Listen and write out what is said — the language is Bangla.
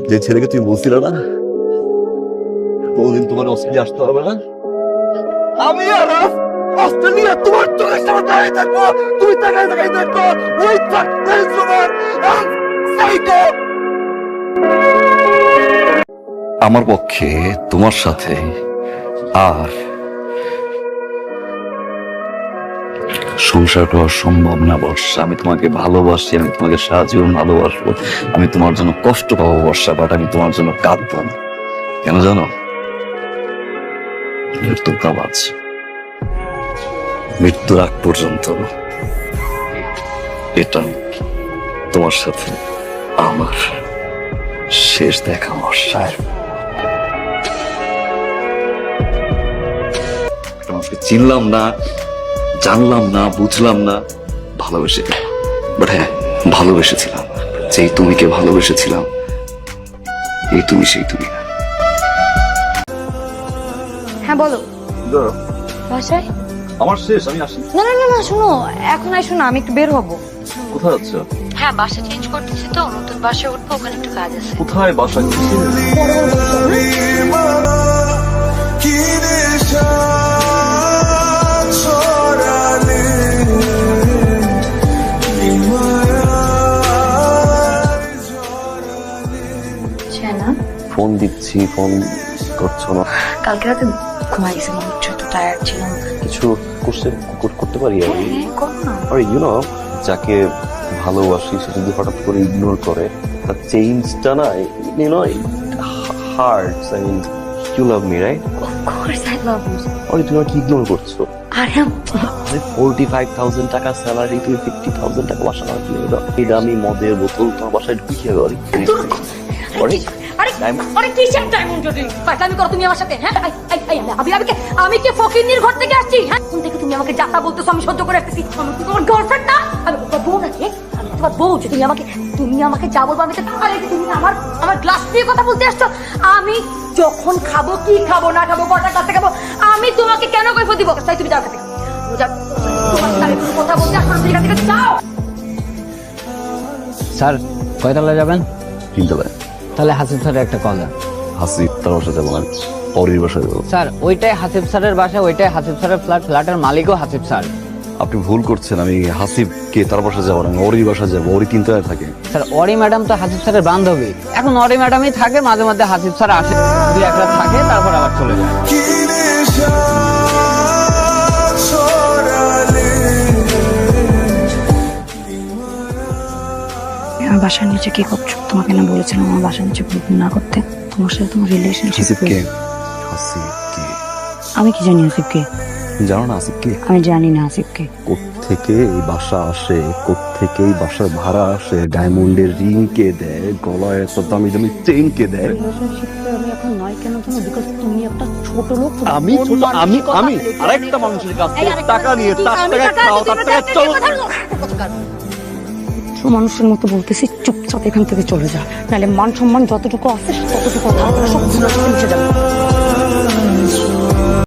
যে ছেলেকে তুমি বলছিলে না কোনদিন তোমার অস্ট্রেলিয়া আসতে হবে না, আমি আর অস্ট্রেলিয়া তোমার চোখের সামনে দাঁড়িয়ে থাকবো, তুমি তাকাই তাকাই দেখো ওই সাকসেস তোমার সাইকো। আমার পক্ষে তোমার সাথে আর সংসার করা সম্ভব না বর্ষা। আমি তোমাকে ভালোবাসি, আমি তোমাকে সারাজীবন ভালোবাসবো, আমি তোমার জন্য কষ্ট পাবো বর্ষা, বাট আমি তোমার জন্য কাঁদবো না। কেন জানো? মৃত্যুর কাজ, মৃত্যুর আগ পর্যন্ত এটা তোমার সাথে আমার শেষ দেখা বর্ষা। তোমাকে চিনলাম না, জানলাম না, বুঝলাম না, ভালোবেসে গেলাম। বাট হ্যাঁ, ভালোবেসেছিলাম, যেই তুমিকে ভালোবেসেছিলাম, এই তুমি সেই তুমি না। হ্যাঁ বলো। বাসায়? আমার শেষ, আমি আসি। না না না না, শোনো, এখন আইসো না, আমি একটু বের হবো। কোথায় যাচ্ছ? হ্যাঁ, বাসা চেঞ্জ করতেছি তো, নতুন বাসায় উঠবো, ওখানে একটু কাজ আছে। কোথায় বাসা? ফোন দিচ্ছি, ফোন করছো না। কালকে রাতে ঘুমাই গেছিলাম, একটু টায়ার্ড ছিলাম। কিছু করতে পারি আমি? করো না। আরে ইউ নো, যাকে ভালোবাসি সে যদি হঠাৎ করে ইগনোর করে, তার চেঞ্জটা না, you know, hearts. I mean, you love me, right? Of course I love you. আরে তুমি কি ইগনোর করছো? আরে 45,000 টাকা স্যালারি, তুমি 50,000 টাকা বাসা ভাড়া কিনে দাও। এই দামি মদের বোতল তোমার বাসায় ঢুকিয়ে দাও। আরে কিসের ডায়মন্ড রিং? পাগলামি করো তুমি আমার সাথে? হ্যাঁ, আমি কি ফকিন্নির ঘর থেকে আসছি? হ্যাঁ, কোন থেকে তুমি আমাকে যাতা বলতেছো, আমি সহ্য করে আসতেছি। আমি কি তোমার গার্লফ্রেন্ড না? আমি তোমার বউ নাকি? আমি তোমার বউ যে তুমি আমাকে যা বলবো আমি তো। আরে তুমি আমার গ্লাস দিয়ে কথা বলতে আসছো? আমি যখন খাবো, কি খাবো না খাবো, কটা কাছে খাবো, আমি তোমাকে কেন কৈফিয়ত দিব? তাই তুমি যাও কাছে। তোমার সাথে কথা বলতে আসছো, তুমি এখান থেকে যাও। স্যার কয়তলা যাবেন? 3 তলায়। তাহলে হাসিব স্যারের একটা কল দেন। হাসিব তার বাসায় যাবো না, পরের বাসায় যাবো। স্যার ওইটাই হাসিব স্যারের বাসা, ওইটাই হাসিব স্যারের ফ্ল্যাট, ফ্ল্যাটের মালিকও হাসিব স্যার। আপনি ভুল করছেন, আমি হাসিবকে তার বাসায় যাবো না, আমি ওরই বাসায় যাবো। ওরই 3 তলায় থাকে। স্যার অরি ম্যাডাম তো হাসিব স্যারের বান্ধবী, এখন অরি ম্যাডামই থাকে, মাঝে মাঝে হাসিব স্যার আসে, 2-1 রাত থাকে, তারপর আবার চলে যায়। আমার বাসার নিচে কি করছো? তোমাকে না বলেছিলাম আমার বাসার নিচে না করতে? তোমার সাথে তোমার রিলেশনশিপ। হাসিবকে? হাসিবকে? আমি কি জানি হাসিবকে? জানো না হাসিবকে? আমি জানি না হাসিবকে। কোত্থেকে এই বাসা আসে, কোত্থেকে এই বাসার ভাড়া আসে, ডায়মন্ডের রিং কে দেয়, গলায় এত দামি দামি চেইন কে দেয়? আমি এখন নয় কেন জানো? বিকজ তুমি একটা ছোট লোক। আমি আরেকটা মানুষের কাছ থেকে টাকা নিয়ে তার টাকা খাও, তার টাকা চলো। মানুষের মতো বলতেছি, চুপচাপ এখান থেকে চলে যা, নাহলে মান সম্মান যতটুকু আছে ততটুকু সব মুছে যাবে।